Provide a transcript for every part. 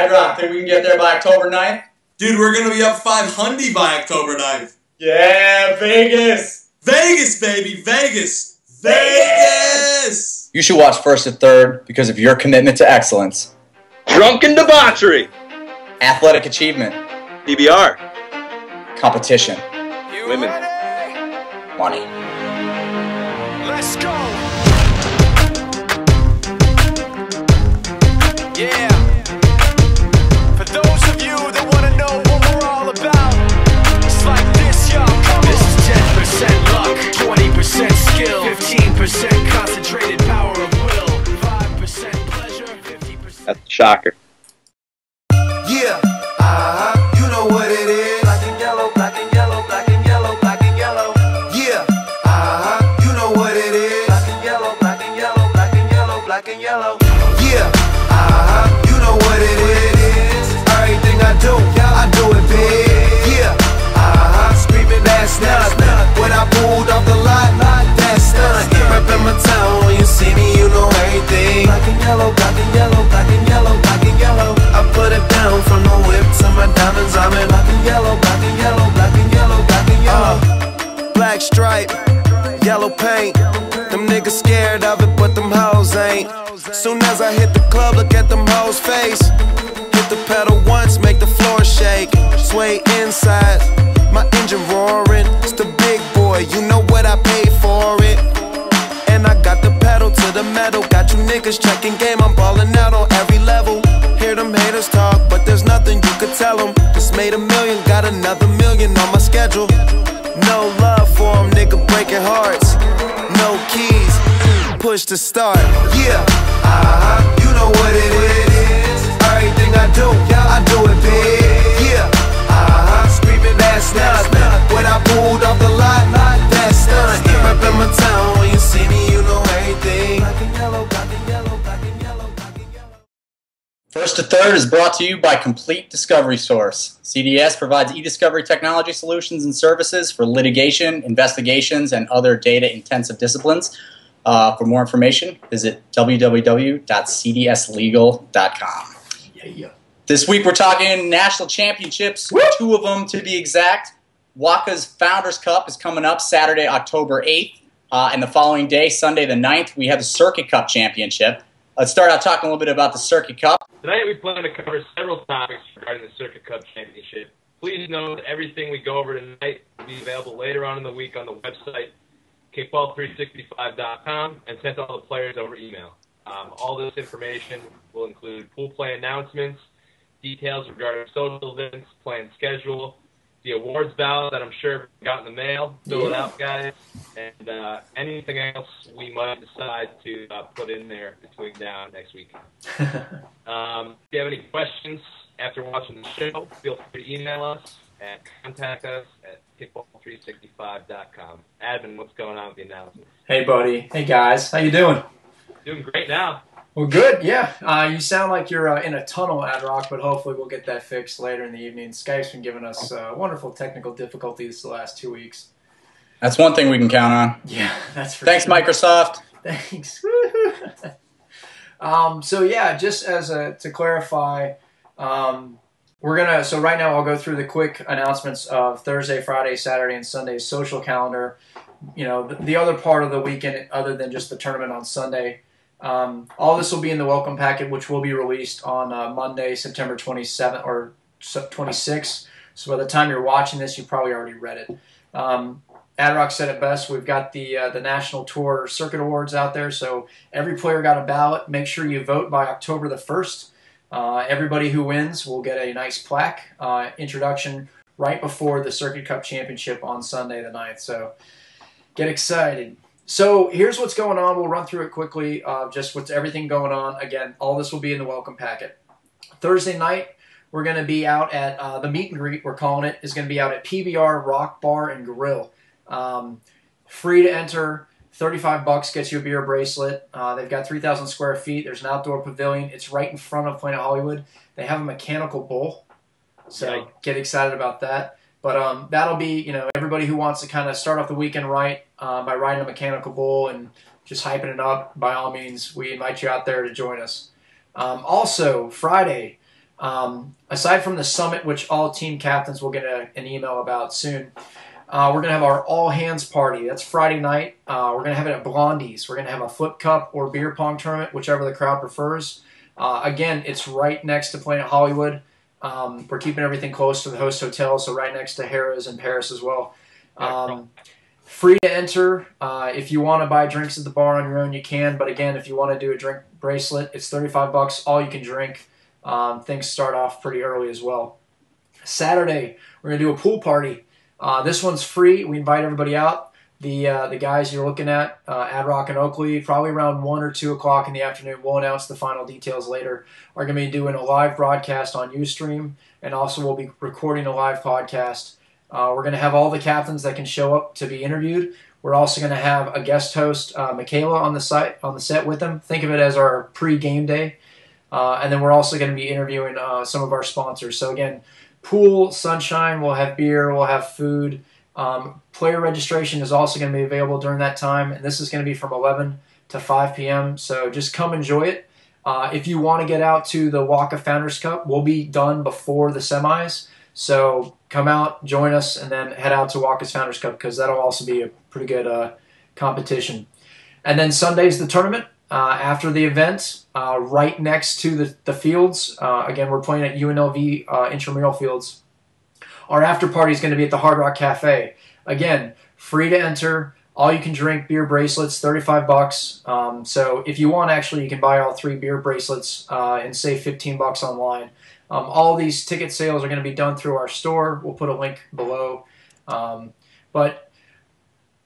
Adrock, think we can get there by October 9th? Dude, we're going to be up 500 by October 9th. Yeah, Vegas! Vegas, baby, Vegas! Vegas! You should watch First to Third because of your commitment to excellence. Drunken debauchery. Athletic achievement. DBR. Competition. Women. Money. Let's go. Yeah. For those of you that want to know what we're all about, it's like this, y'all. This is 10% luck, 20% skill, 15% concentrated power of will, 5% pleasure, 50%. That's a shocker. Yeah. You know what it is. Black and yellow, black and yellow, black and yellow, black and yellow. Yeah. You know what it is. Black and yellow, black and yellow, black and yellow, black and yellow. Yeah. You know what it is. Everything I do it big. Yeah. Screaming that's nut. When I pulled off the lot, that's nut. Reppin' my town, when you see me, you know everything. Black and yellow, black and yellow, black and yellow, black and yellow. I put it down from the whip to my diamonds. I'm in black and yellow, black and yellow, black and yellow, black and yellow. Black stripe, yellow paint. Them niggas scared of it, but them hoes ain't. Soon as I hit the club, look at them hoes' face. Hit the pedal once, make the floor shake. Sway inside, my engine roaring. It's the big boy, you know what I paid for it. And I got the pedal to the metal. Got you niggas checking game, I'm ballin' out on every level. Hear them haters talk, but there's nothing you could tell them. Just made $1 million, got another $1 million on my schedule. No love for them, nigga breaking hearts. No keys, push to start. Yeah, you know what it is. Everything I do it big. Yeah, screaming that's nut. When I pulled off the lot, that's nut. Reppin' my town, when you see me, you know everything. Black and yellow, black and yellow, black and yellow, black and yellow. First to Third is brought to you by Complete Discovery Source. CDS provides e-discovery technology solutions and services for litigation, investigations, and other data-intensive disciplines. For more information, visit www.cdslegal.com. Yeah. This week we're talking national championships, 2 of them to be exact. Waka's Founders Cup is coming up Saturday, October 8th. And the following day, Sunday the 9th, we have the Circuit Cup Championship. Let's start out talking a little bit about the Circuit Cup. Tonight we plan to cover several topics regarding the Circuit Cup Championship. Please know that everything we go over tonight will be available later on in the week on the website, kickball365.com, and sent to all the players over email. All this information will include pool play announcements, details regarding social events, planned schedule, the awards ballot that I'm sure got in the mail. Fill it out, guys, and anything else we might decide to put in there between now and next week. If you have any questions after watching the show, feel free to email us and contact us at kickball365.com. Admin, what's going on with the announcements? Hey, buddy. Hey, guys. How you doing? Doing great now. Well, good, yeah. You sound like you're in a tunnel, Adrock, but hopefully we'll get that fixed later in the evening. Skype's been giving us wonderful technical difficulties the last 2 weeks. That's one thing we can count on. Yeah, that's for Thanks, sure. Microsoft. Thanks. So yeah, just as to clarify, we're gonna. So right now, I'll go through the quick announcements of Thursday, Friday, Saturday, and Sunday's social calendar. You know, the other part of the weekend, other than just the tournament on Sunday. All this will be in the welcome packet, which will be released on Monday, September 27th or 26th. So by the time you're watching this, you probably already read it. Adrock said it best. We've got the National Tour Circuit Awards out there, so every player got a ballot. Make sure you vote by October the 1st. Everybody who wins will get a nice plaque introduction right before the Circuit Cup Championship on Sunday the 9th. So get excited. So here's what's going on. We'll run through it quickly, just what's everything going on. Again, all this will be in the welcome packet. Thursday night, we're going to be out at the meet and greet, we're calling it, is going to be out at PBR Rock Bar and Grill. Free to enter, $35 gets you a beer bracelet. They've got 3,000 square feet. There's an outdoor pavilion. It's right in front of Planet Hollywood. They have a mechanical bull, so get excited about that. But that'll be, you know, everybody who wants to kind of start off the weekend right by riding a mechanical bull and just hyping it up, by all means, we invite you out there to join us. Also, Friday, Aside from the summit, which all team captains will get an email about soon, we're going to have our all-hands party. That's Friday night. We're going to have it at Blondie's. We're going to have a flip cup or beer pong tournament, whichever the crowd prefers. Again, it's right next to Planet Hollywood. We're keeping everything close to the host hotel, so right next to Harrah's in Paris as well. Free to enter. If you want to buy drinks at the bar on your own, you can. But again, if you want to do a drink bracelet, it's $35, all you can drink. Things start off pretty early as well. Saturday, we're going to do a pool party. This one's free. We invite everybody out. The guys you're looking at, Ad-Rock and Oakley, probably around 1 or 2 o'clock in the afternoon, we'll announce the final details later, are going to be doing a live broadcast on Ustream, and also we'll be recording a live podcast. We're going to have all the captains that can show up to be interviewed. We're also going to have a guest host, Michaela, on the set with them. Think of it as our pre-game day. And then we're also going to be interviewing some of our sponsors. So again, pool, sunshine, we'll have beer, we'll have food. Player registration is also going to be available during that time, and this is going to be from 11 to 5 p.m. So just come enjoy it. If you want to get out to the Waka Founders Cup, we'll be done before the semis. So come out, join us, and then head out to Waka's Founders Cup because that'll also be a pretty good competition. And then Sunday's the tournament. After the event, right next to the fields, again, we're playing at UNLV intramural fields. Our after party is going to be at the Hard Rock Cafe. Again, free to enter, all you can drink beer bracelets, $35. So if you want, actually, you can buy all 3 beer bracelets and save $15 online. All these ticket sales are going to be done through our store. We'll put a link below. But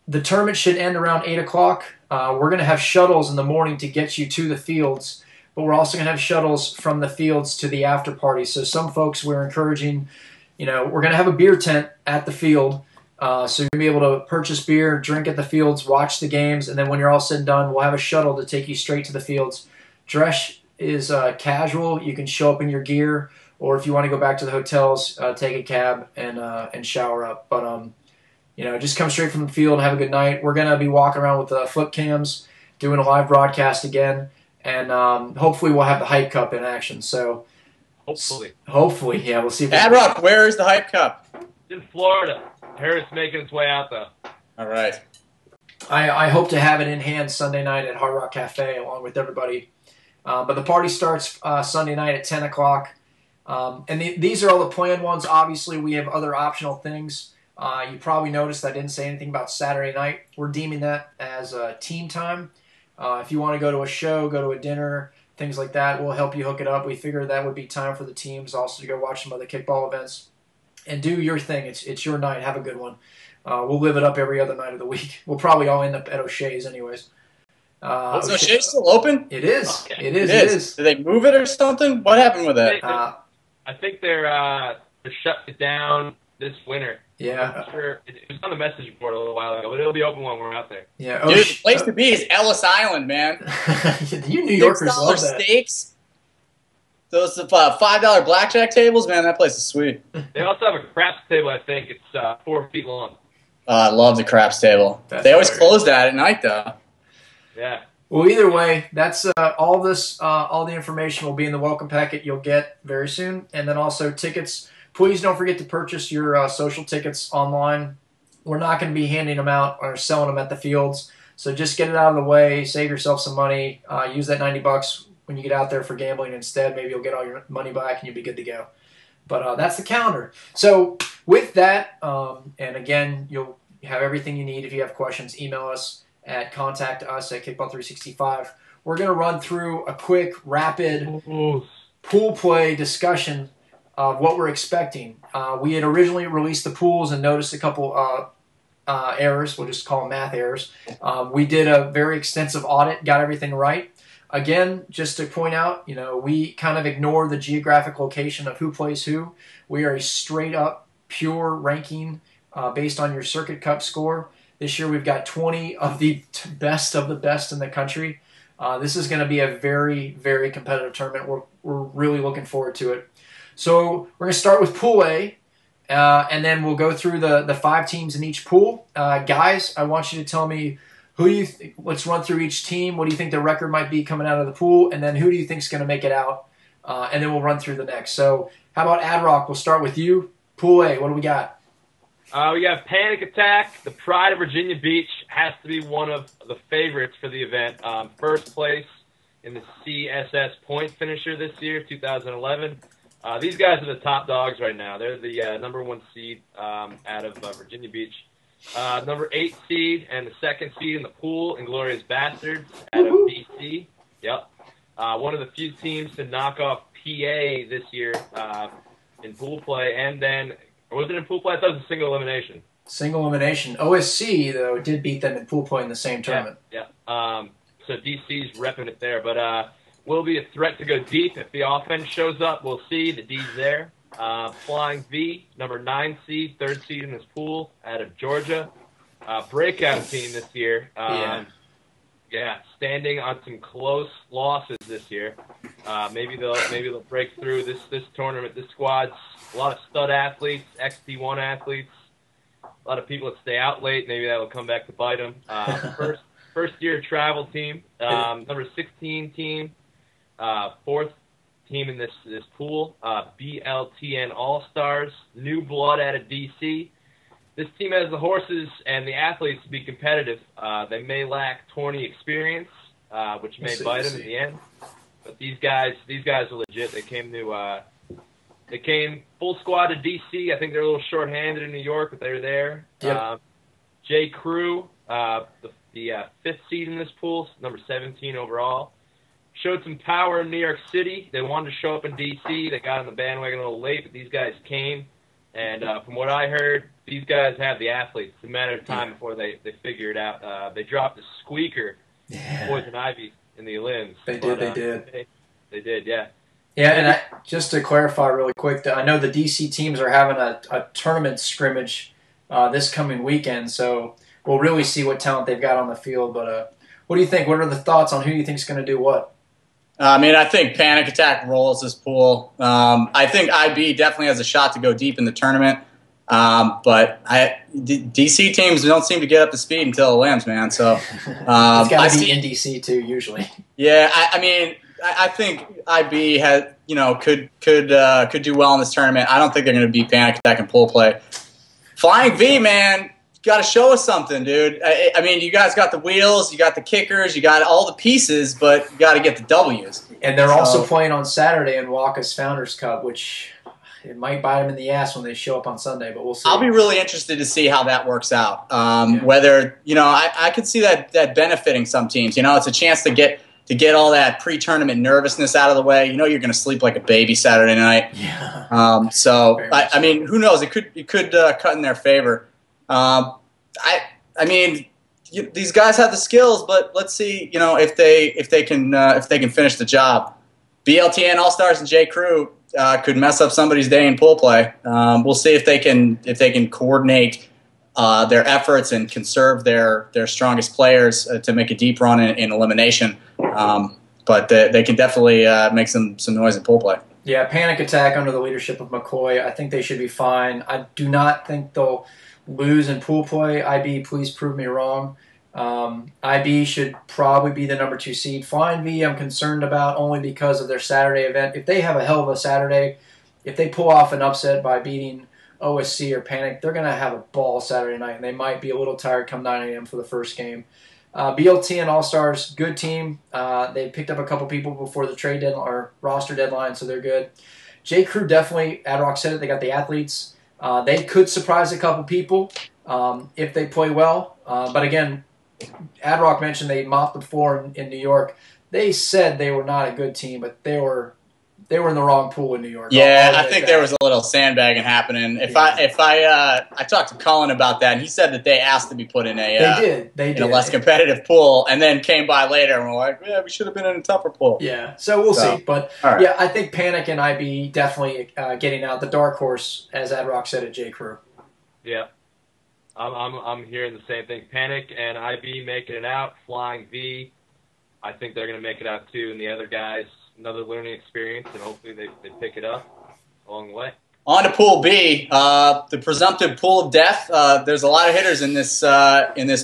the tournament should end around 8 o'clock. We're going to have shuttles in the morning to get you to the fields, but we're also going to have shuttles from the fields to the after party. So some folks we're encouraging, we're going to have a beer tent at the field. So you're going to be able to purchase beer, drink at the fields, watch the games, and then when you're all said and done, we'll have a shuttle to take you straight to the fields. Dress is casual. You can show up in your gear, or if you want to go back to the hotels, take a cab and shower up. But just come straight from the field and have a good night. We're going to be walking around with flip cams, doing a live broadcast again, and hopefully we'll have the Hype Cup in action. So hopefully, yeah, we'll see. Ad-Rock, where is the Hype Cup? In Florida. Harris making its way out, though. All right. I hope to have it in hand Sunday night at Hard Rock Cafe along with everybody. But the party starts Sunday night at 10 o'clock. And these are all the planned ones. Obviously, we have other optional things. You probably noticed I didn't say anything about Saturday night. We're deeming that as team time. If you want to go to a show, go to a dinner, things like that, we'll help you hook it up. We figured that would be time for the teams also to go watch some other kickball events. And do your thing. It's your night. Have a good one. We'll live it up every other night of the week. We'll probably all end up at O'Shea's anyways. Is O'Shea's still open? It is. Okay. It is. Did they move it or something? What happened with that? I think they're shutting it down this winter. Yeah. I'm not sure. It was on the message board a little while ago, but it'll be open when we're out there. Yeah. Dude, the place to be is Ellis Island, man. You New Yorkers love that. steaks. Those $5 blackjack tables, man, that place is sweet. They also have a craps table, I think. It's 4 feet long. I love the craps table. They always close that at night, though. Yeah. Well, either way, that's all the information will be in the welcome packet you'll get very soon. And then also tickets. Please don't forget to purchase your social tickets online. We're not going to be handing them out or selling them at the fields. So just get it out of the way, save yourself some money, use that $90 when you get out there for gambling instead. Maybe you'll get all your money back and you'll be good to go. But that's the calendar. So with that, and again, you'll have everything you need. If you have questions, email us at contact@kickball365. We're going to run through a quick, rapid pool play discussion of what we're expecting. We had originally released the pools and noticed a couple errors. We'll just call them math errors. We did a very extensive audit, got everything right. Again, just to point out, we kind of ignore the geographic location of who plays who. We are a straight-up, pure ranking based on your Circuit Cup score. This year we've got 20 of the best in the country. This is going to be a very, very competitive tournament. We're really looking forward to it. So we're going to start with Pool A, and then we'll go through the 5 teams in each pool. Guys, I want you to tell me who do you let's run through each team. What do you think the record might be coming out of the pool? And then who do you think is going to make it out and then we'll run through the next. So how about Ad Rock? We'll start with you. Pool A, what do we got? We got Panic Attack. The Pride of Virginia Beach has to be one of the favorites for the event. First place in the CSS point finisher this year, 2011. These guys are the top dogs right now. They're the #1 seed out of Virginia Beach. Number 8 seed and the 2nd seed in the pool, Inglorious Bastards out of DC. Yep. One of the few teams to knock off PA this year in pool play. And then, or was it in pool play? I thought it was a single elimination. Single elimination. OSC, though, did beat them in pool play in the same tournament. Yeah. So DC's repping it there. But will be a threat to go deep. If the offense shows up, we'll see. The D's there. Flying V, number 9 seed, 3rd seed in this pool out of Georgia. Breakout team this year. Yeah, standing on some close losses this year. Maybe they'll break through this tournament. This squad's a lot of stud athletes, XT1 athletes, a lot of people that stay out late. Maybe that will come back to bite them. First year travel team, number 16 team, 4th team in this pool, BLTN All Stars, new blood out of DC. This team has the horses and the athletes to be competitive. They may lack tourney experience, which may bite them in the end. But these guys are legit. They came full squad to DC. I think they're a little short-handed in New York, but they were there. Yep. J. Crew, the 5th seed in this pool, number 17 overall. Showed some power in New York City. They wanted to show up in DC. They got on the bandwagon a little late, but these guys came. And from what I heard, these guys have the athletes. It's a matter of time before they figure it out. They dropped a squeaker, Poison Ivy, in the elims. They did. They did, yeah. Yeah, and just to clarify really quick, I know the DC teams are having a tournament scrimmage this coming weekend, so we'll really see what talent they've got on the field. But what do you think? What are the thoughts on who you think is going to do what? I think Panic Attack rolls this pool. I think IB definitely has a shot to go deep in the tournament. But DC teams don't seem to get up to speed until it lands, man. So it's got to be in DC too, usually. Yeah, I think IB has could do well in this tournament. I don't think they're going to beat Panic Attack in pool play. Flying V, man. Got to show us something, dude. I mean, you guys got the wheels, you got the kickers, you got all the pieces, but you got to get the W's. And they're also playing on Saturday in Waka's Founders Cup, which it might bite them in the ass when they show up on Sunday, but we'll see. I'll be really interested to see how that works out. Whether I could see that benefiting some teams. It's a chance to get all that pre-tournament nervousness out of the way. You're going to sleep like a baby Saturday night. Yeah. I mean, who knows? It could cut in their favor. These guys have the skills, but let's see, if they can finish the job. BLTN All Stars and J. Crew could mess up somebody's day in pool play. We'll see if they can coordinate their efforts and conserve their strongest players to make a deep run in elimination. But they can definitely make some noise in pool play. Yeah, Panic Attack under the leadership of McCoy. I think they should be fine. I do not think they'll lose in pool play. IB, please prove me wrong. IB should probably be the number 2 seed. Flying V, I'm concerned about only because of their Saturday event. If they have a hell of a Saturday, if they pull off an upset by beating OSC or Panic, they're going to have a ball Saturday night, and they might be a little tired come 9 a.m. for the first game. BLT and All-Stars, good team. They picked up a couple people before the trade deadline or roster deadline, so they're good. J. Crew definitely, Adrock said it, they got the athletes. They could surprise a couple people if they play well. But again, Adrock mentioned they mopped the floor in New York. They said they were not a good team, but they were in the wrong pool in New York. Yeah, I think there was a little sandbagging happening. I talked to Colin about that, and he said that they asked to be put in a in a less competitive pool, and then came by later and were like, yeah, we should have been in a tougher pool. Yeah, so we'll see. But right. Yeah, I think Panic and IB definitely getting out. The dark horse, as Adrock said, at J. Crew. Yeah. I'm hearing the same thing. Panic and IB making it out. Flying V, I think they're going to make it out too. And the other guys, another learning experience, and hopefully they pick it up along the way. On to Pool B, the presumptive pool of death. There's a lot of hitters in this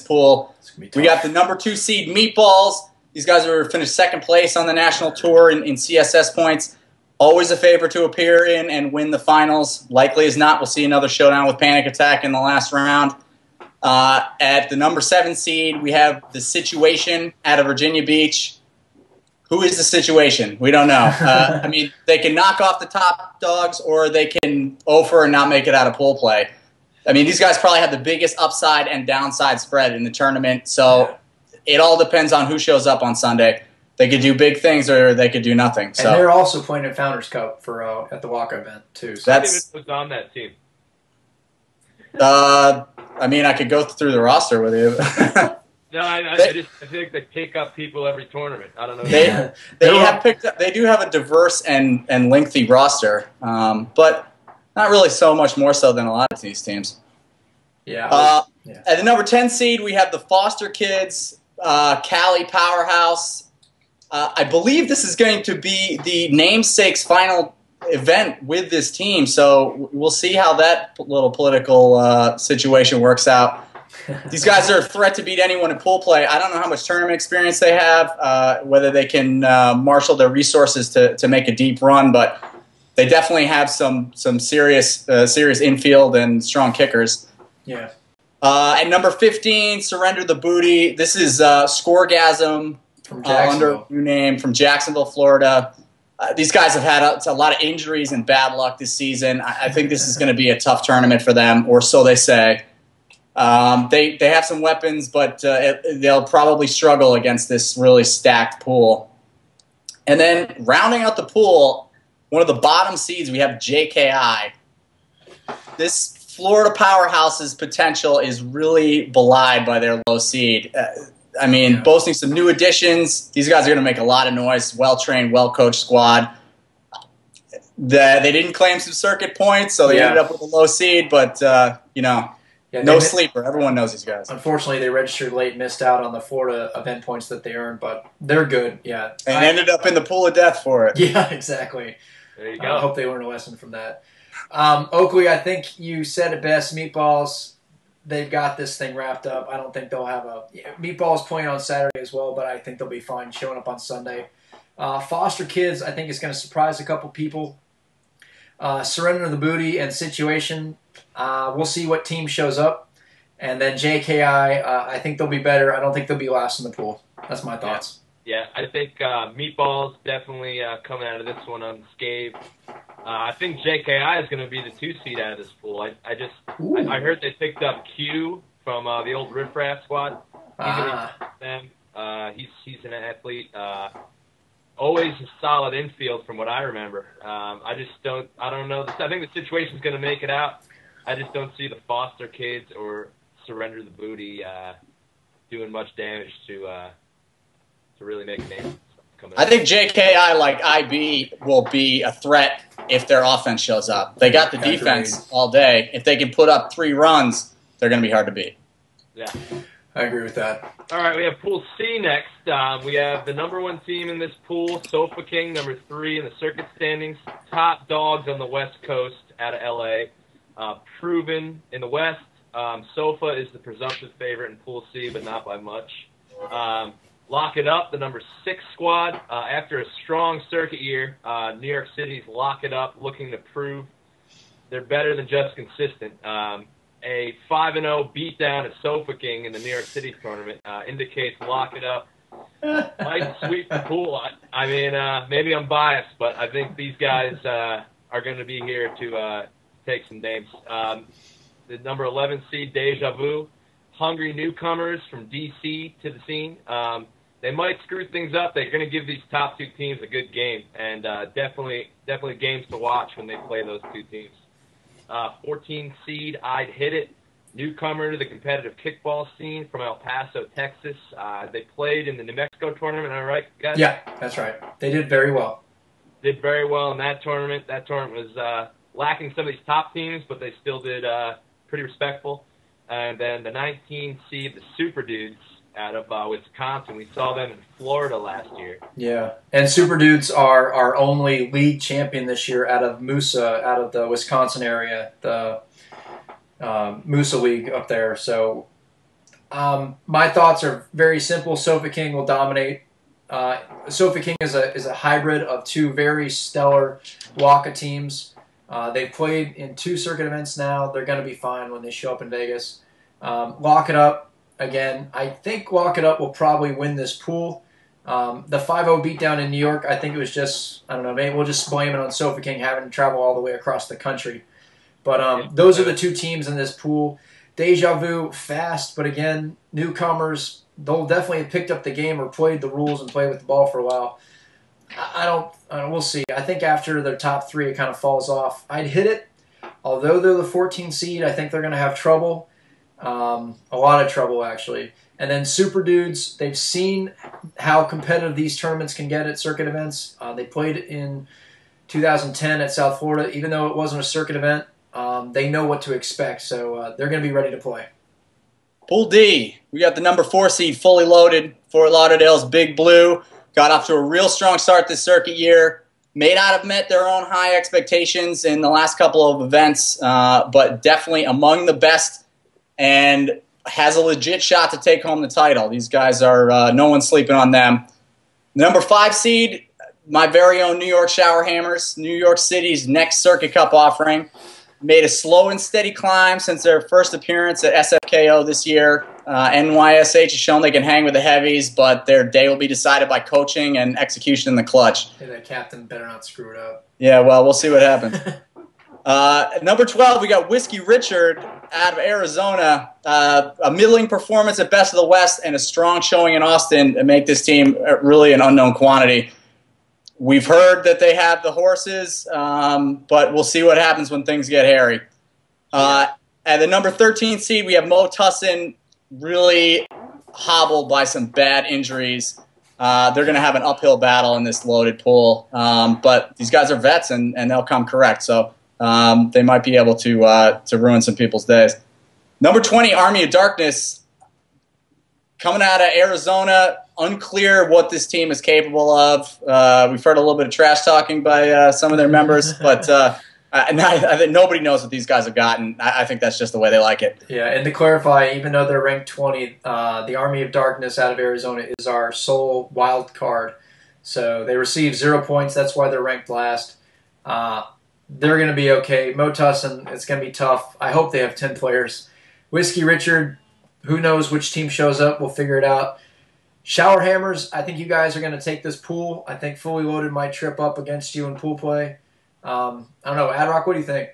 pool. We got the number 2 seed Meatballs. These guys finished second place on the national tour in CSS points. always a favorite to appear in and win the finals. Likely as not, we'll see another showdown with Panic Attack in the last round. At the number 7 seed, we have the Situation out of Virginia Beach. Who is the Situation? We don't know. I mean, they can knock off the top dogs, or they can offer and not make it out of pool play. I mean, these guys probably have the biggest upside and downside spread in the tournament, so it all depends on who shows up on Sunday. They could do big things, or they could do nothing. So. And they're also playing in Founders Cup for at the Waka event too. So. That's who's on that team. I mean, I could go through the roster with you. No, I think they pick up people every tournament. I don't know. They do have a diverse and lengthy roster, but not really so much more so than a lot of these teams. Yeah. At the number 10 seed, we have the Foster Kids, Cali Powerhouse. I believe this is going to be the namesake's final event with this team, so we'll see how that little political situation works out. These guys are a threat to beat anyone in pool play. I don't know how much tournament experience they have, whether they can marshal their resources to make a deep run, but they definitely have some serious infield and strong kickers. Yeah. At number 15, Surrender the Booty. This is Scoregasm, From under a new name, from Jacksonville, Florida. These guys have had a lot of injuries and bad luck this season. I think this is going to be a tough tournament for them, or so they say. They have some weapons, but they'll probably struggle against this really stacked pool. And then rounding out the pool, one of the bottom seeds, we have JKI. This Florida powerhouse's potential is really belied by their low seed. I mean, boasting some new additions. These guys are going to make a lot of noise. Well-trained, well-coached squad. They didn't claim some circuit points, so they ended up with a low seed, but, no sleeper. Everyone knows these guys. Unfortunately, they registered late, missed out on the Florida event points that they earned, but they're good, yeah. And ended up in the pool of death for it. Yeah, exactly. There you go. I hope they learned a lesson from that. Oakley, I think you said it best. Meatballs, they've got this thing wrapped up. I don't think they'll have Meatballs playing on Saturday as well, but I think they'll be fine showing up on Sunday. Foster Kids, I think, is going to surprise a couple people. Surrender the Booty and Situation, we'll see what team shows up. And then JKI, I think they'll be better. I don't think they'll be last in the pool. That's my thoughts. Yeah, I think Meatballs definitely coming out of this one unscathed. I think JKI is going to be the 2 seed out of this pool. I heard they picked up Q from the old Riff Raff squad. He's an athlete. Always a solid infield from what I remember. I don't know. I think the Situation's going to make it out. I just don't see the Foster Kids or Surrender the Booty doing much damage to really make a name. I think JKI, like IB, will be a threat if their offense shows up. They got the defense all day. If they can put up 3 runs, they're going to be hard to beat. Yeah. I agree with that. All right, we have Pool C next. We have the number 1 team in this pool, Sofa King, number 3 in the circuit standings. Top dogs on the West Coast out of L.A. Proven in the West. Sofa is the presumptive favorite in Pool C, but not by much. Lock It Up, the number 6 squad. After a strong circuit year, New York City's Lock It Up, looking to prove they're better than just consistent. A 5-0 beatdown at Sofa King in the New York City tournament indicates Lock It Up might sweep the pool. I mean, maybe I'm biased, but I think these guys are going to be here to take some names. The number 11 seed, Deja Vu. Hungry newcomers from D.C. to the scene. They might screw things up. They're going to give these top 2 teams a good game, and definitely games to watch when they play those 2 teams. 14 seed, I'd Hit It. Newcomer to the competitive kickball scene from El Paso, Texas. They played in the New Mexico tournament, am I right, guys? Yeah, that's right. They did very well. Did very well in that tournament. That tournament was lacking some of these top teams, but they still did pretty respectful. And then the 19 seed, the Super Dudes out of Wisconsin. We saw them in Florida last year. Yeah, and Super Dudes are our only league champion this year out of Moosa, out of the Wisconsin area, the Moosa League up there. So my thoughts are very simple. Sofa King will dominate. Sofa King is a hybrid of two very stellar Waka teams. They've played in 2 circuit events now. They're going to be fine when they show up in Vegas. Lock It Up, again, I think Lock It Up will probably win this pool. The 5-0 beatdown in New York, I think it was just, I don't know, maybe we'll just blame it on Sofa King having to travel all the way across the country. But those are the 2 teams in this pool. Deja Vu, fast, but again, newcomers, they'll definitely have picked up the game or played the rules and played with the ball for a while. I don't, we'll see. I think after their top 3, it kind of falls off. I'd hit it. Although they're the 14 seed, I think they're going to have trouble. A lot of trouble, actually. And then Super Dudes, they've seen how competitive these tournaments can get at circuit events. They played in 2010 at South Florida. Even though it wasn't a circuit event, they know what to expect. So they're going to be ready to play. Pool D, we got the number 4 seed fully loaded. Fort Lauderdale's Big Blue got off to a real strong start this circuit year. May not have met their own high expectations in the last couple of events, but definitely among the best and has a legit shot to take home the title. These guys are, no one's sleeping on them. Number 5 seed, my very own New York Shower Hammers, New York City's next Circuit Cup offering. Made a slow and steady climb since their first appearance at SFKO this year. NYSH has shown they can hang with the heavies, but their day will be decided by coaching and execution in the clutch. Hey, that captain better not screw it up. Yeah, well, we'll see what happens. Number 12, we got Whiskey Richard out of Arizona. A middling performance at Best of the West and a strong showing in Austin to make this team really an unknown quantity. We've heard that they have the horses, but we'll see what happens when things get hairy. At the number 13 seed, we have Mo Tussin, really hobbled by some bad injuries. They're going to have an uphill battle in this loaded pool, but these guys are vets, and they'll come correct. So they might be able to ruin some people's days. Number 20, Army of Darkness, coming out of Arizona. Unclear what this team is capable of. We've heard a little bit of trash talking by some of their members, but I think nobody knows what these guys have gotten. I think that's just the way they like it. Yeah, and to clarify, even though they're ranked 20, the Army of Darkness out of Arizona is our sole wild card. So they receive 0 points. That's why they're ranked last. They're going to be okay. Mo Tussin, it's going to be tough. I hope they have 10 players. Whiskey Richard, who knows which team shows up. We'll figure it out. Shower Hammers, I think you guys are going to take this pool. I think Fully Loaded might trip up against you in pool play. I don't know. Adrock, what do you think?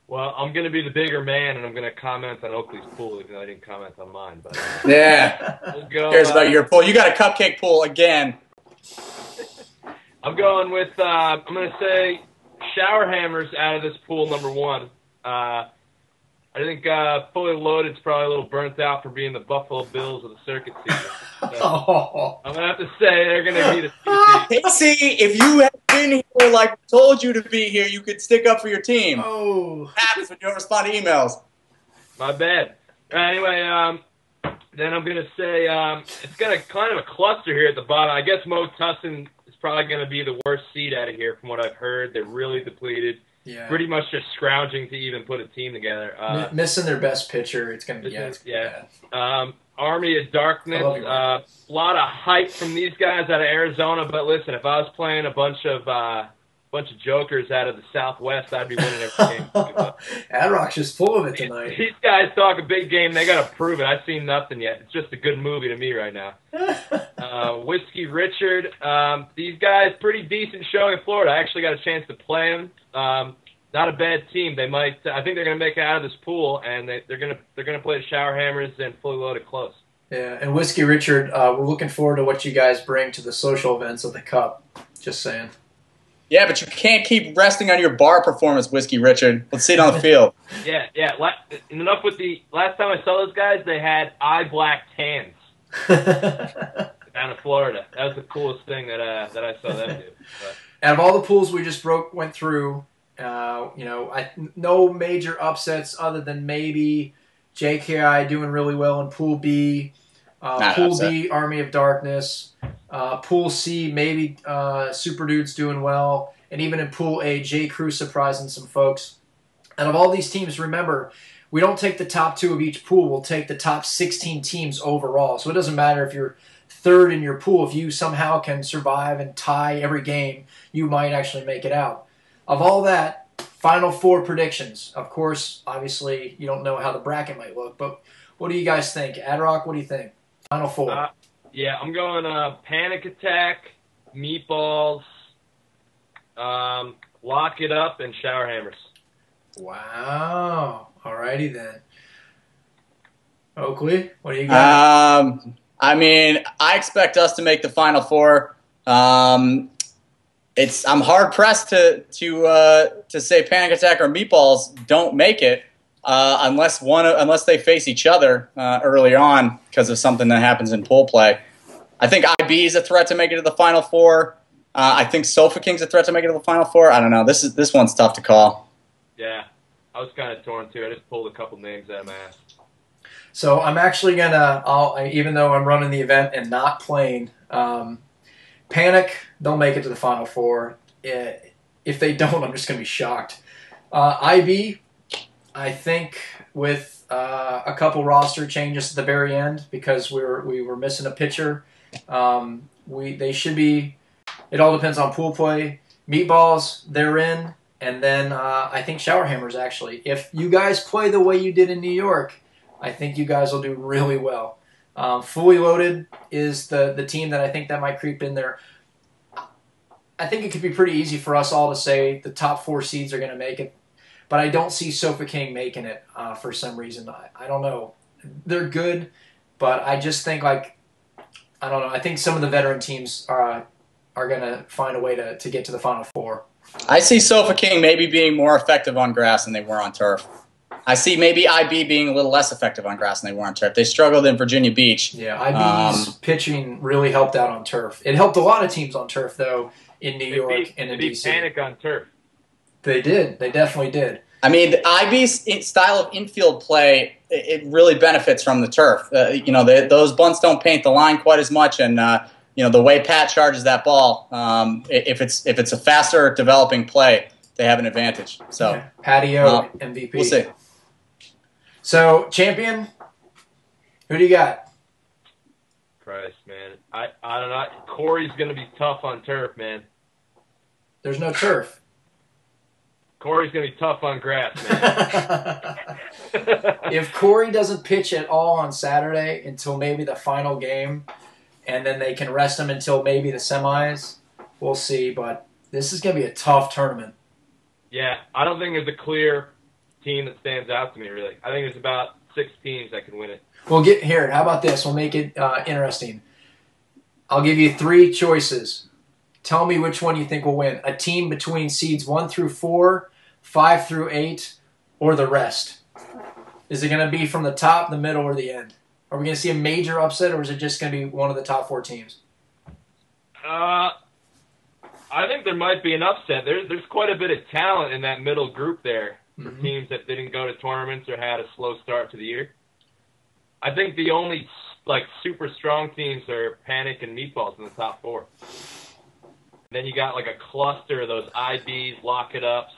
Well, I'm going to be the bigger man, and I'm going to comment on Oakley's pool even though I didn't comment on mine. But yeah. we'll go, Who cares about your pool? You got a cupcake pool again. I'm going with, I'm going to say Shower Hammers out of this pool, number 1. I think Fully Loaded's probably a little burnt out for being the Buffalo Bills of the circuit season. So I'm going to have to say they're going to be the Casey, if you had been here like we told you to be here, you could stick up for your team. Oh. What happens when you don't respond to emails? My bad. Anyway, then I'm going to say it's got a kind of a cluster here at the bottom. I guess Mo Tussin is probably going to be the worst seed out of here from what I've heard. They're really depleted. Yeah. Pretty much just scrounging to even put a team together. Missing their best pitcher. It's going to be bad. Army of Darkness. A lot of hype from these guys out of Arizona. But listen, if I was playing a bunch of jokers out of the Southwest, I'd be winning every game. Adrock's just full of it tonight. These guys talk a big game. They got to prove it. I've seen nothing yet. It's just a good movie to me right now. Whiskey Richard. These guys, pretty decent showing in Florida. I actually got a chance to play them. Not a bad team. They might. I think they're going to make it out of this pool, and they're going to play the Shower Hammers and Fully Loaded close. Yeah, and Whiskey Richard, we're looking forward to what you guys bring to the social events of the Cup. Just saying. Yeah, but you can't keep resting on your bar performance, Whiskey Richard. Let's see it on the field. Yeah. Enough with the last time I saw those guys, they had eye black tans down in Florida. That was the coolest thing that I saw them do. But. Out of all the pools we just went through, no major upsets other than maybe JKI doing really well in Pool B. Pool B, Army of Darkness. Pool C, maybe Super Dudes doing well. And even in Pool A, J. Crew surprising some folks. Out of all these teams, remember, we don't take the top 2 of each pool. We'll take the top 16 teams overall. So it doesn't matter if you're third in your pool. If you somehow can survive and tie every game, you might actually make it out. Of all that, Final Four predictions. Of course, obviously, you don't know how the bracket might look, but what do you guys think? Adrock, what do you think? Final Four. Yeah, I'm going Panic Attack, Meatballs, Lock It Up, and Shower Hammers. Wow. Alrighty then. Oakley, what do you got? I mean, I expect us to make the Final Four. I'm hard pressed to say Panic Attack or Meatballs don't make it unless they face each other early on because of something that happens in pool play. I think IB is a threat to make it to the Final Four. I think Sofa King's a threat to make it to the Final Four. I don't know. This one's tough to call. Yeah, I was kind of torn too. I just pulled a couple names out of my ass. So I'm actually gonna, even though I'm running the event and not playing, Panic, they'll make it to the Final Four. If they don't, I'm just gonna be shocked. IB, I think with a couple roster changes at the very end because we were missing a pitcher. They should be. It all depends on pool play. Meatballs, they're in, and then I think Shower Hammers actually. If you guys play the way you did in New York, I think you guys will do really well. Fully Loaded is the team that I think that might creep in there. I think it could be pretty easy for us all to say the top 4 seeds are going to make it, but I don't see Sofa King making it for some reason. I don't know. They're good, but I just think I don't know. I think some of the veteran teams are going to find a way to get to the Final Four. I see Sofa King maybe being more effective on grass than they were on turf. I see maybe IB being a little less effective on grass than they were on turf. They struggled in Virginia Beach. Yeah, IB's pitching really helped out on turf. It helped a lot of teams on turf, though, in New York and in D.C. They beat Panic on turf. They did. They definitely did. I mean, the IB's style of infield play, it really benefits from the turf. Those bunts don't paint the line quite as much, and the way Pat charges that ball, if it's a faster developing play, they have an advantage. So yeah. Patio MVP. We'll see. So champion, who do you got? Christ, man, I don't know. Corey's gonna be tough on turf, man. There's no turf. Corey's gonna be tough on grass, man. If Corey doesn't pitch at all on Saturday until maybe the final game, and then they can rest him until maybe the semis, we'll see. But this is going to be a tough tournament. Yeah, I don't think there's a clear team that stands out to me, really. I think there's about 6 teams that can win it. Well, how about this? We'll make it interesting. I'll give you 3 choices. Tell me which one you think will win. A team between seeds 1 through 4, 5 through 8, or the rest. Is it going to be from the top, the middle, or the end? Are we going to see a major upset, or is it just going to be one of the top 4 teams? I think there might be an upset. There's quite a bit of talent in that middle group there for teams that didn't go to tournaments or had a slow start to the year. I think the only super strong teams are Panic and Meatballs in the top 4. Then you got a cluster of those IBs, Lock It Ups,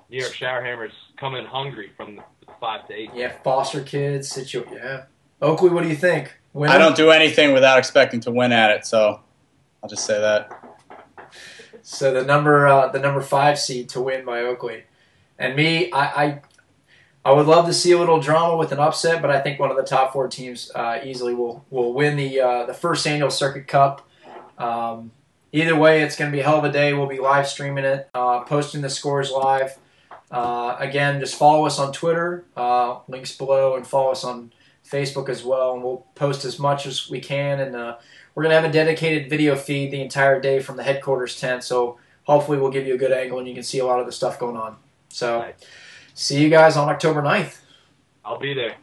New York Shower Hammers coming hungry from the 5 to 8. Yeah, foster kids, yeah. Oakley, what do you think? Winner? I don't do anything without expecting to win at it, so I'll just say that. So the number 5 seed to win by Oakley, and me, I would love to see a little drama with an upset, but I think one of the top 4 teams easily will win the first annual Circuit Cup. Either way, it's going to be a hell of a day. We'll be live streaming it, posting the scores live. Again, just follow us on Twitter, links below, and follow us on Facebook as well, and we'll post as much as we can. And we're going to have a dedicated video feed the entire day from the headquarters tent, so hopefully we'll give you a good angle and you can see a lot of the stuff going on. So, see you guys on October 9th. I'll be there.